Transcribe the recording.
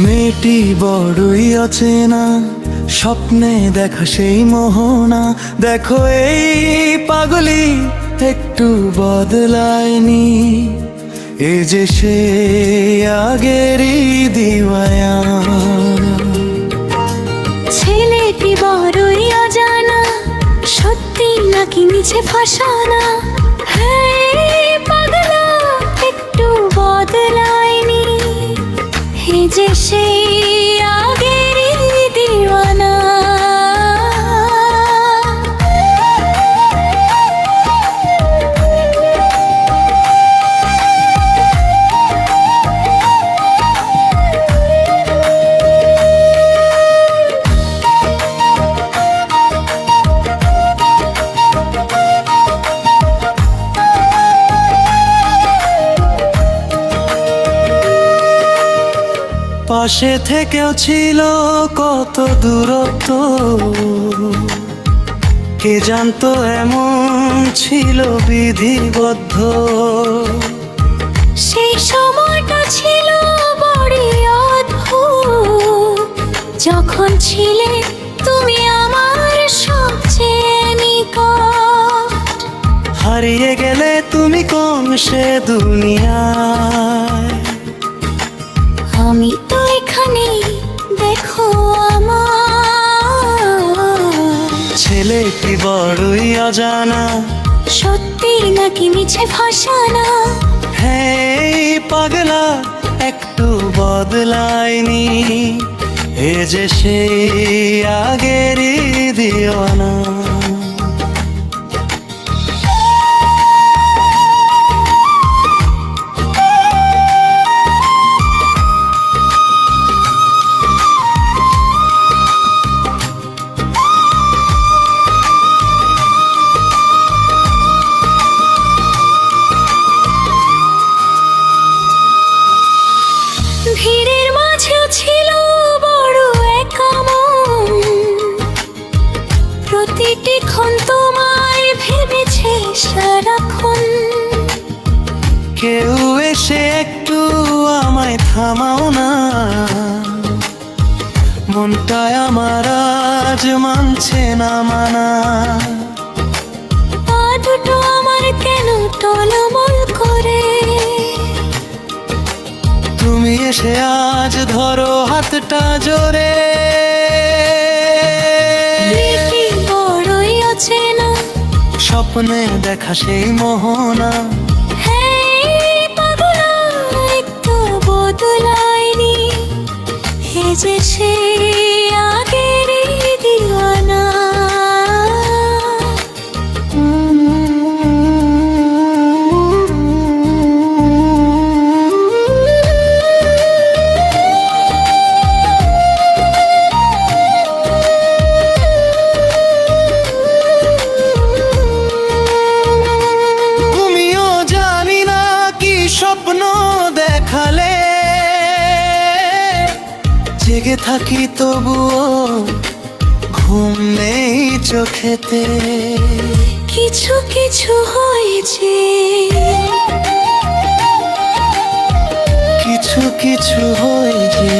মেয়েটি বড়ই অচেনা, স্বপ্নে দেখা সেই মোহনা। দেখো এই পাগলি একটু বদলায়নি, এ যে সে আগেরই দিওয়ানা। ছেলেটি বড়ই অজানা, সত্যি নাকি মিছে ফাঁসানা। হ্যাঁ পাগলা একটু বদলায়নি, হে যে সেই আগেরই দিওয়ানা। পাশে থেকেও ছিল কত দূরত্ব, কে জানতো এমন ছিল বিধিবদ্ধ। সেই সময়টা ছিল বড়ই অদ্ভুত, যখন ছিলে তুমি আমার সবচেয়ে নিকট। হারিয়ে গেলে তুমি কোন সে দুনিয়ায়, আমি তো এখানে, দেখো আমার। ছেলেটি বড়ই অজানা, সত্যি নাকি মিছে ফাঁসানা। হ্যাঁ পাগলা একটু বদলায়নি, এ যে সেই আগেরই দিওয়ানা। ভিড়ের মাঝেও ছিল বড় একা মন, প্রতিটি ক্ষণ তোমায় ভেবেছে সারাক্ষণ। কেউ এসে একটু আমায় থামাও না, মনটায় আমার আজ মানছে না মানা। পা দুটো আমার কেন টলমল করে, তুমি এসে আজ ধরো হাতটা জোরে। মেয়েটি বড়ই অচেনা, স্বপ্নে দেখা সেই মোহনা। হ্যাঁ পাগলা একটু বদলায়নি, হে যে সে আগেরই দিওয়ানা। তুমিও জানি না কি স্বপ্ন দেখালে, জেগে থাকি তবুও ঘুম নেই চোখেতে। কিছু কিছু হয়েছে, কিছু কিছু হয়েছে।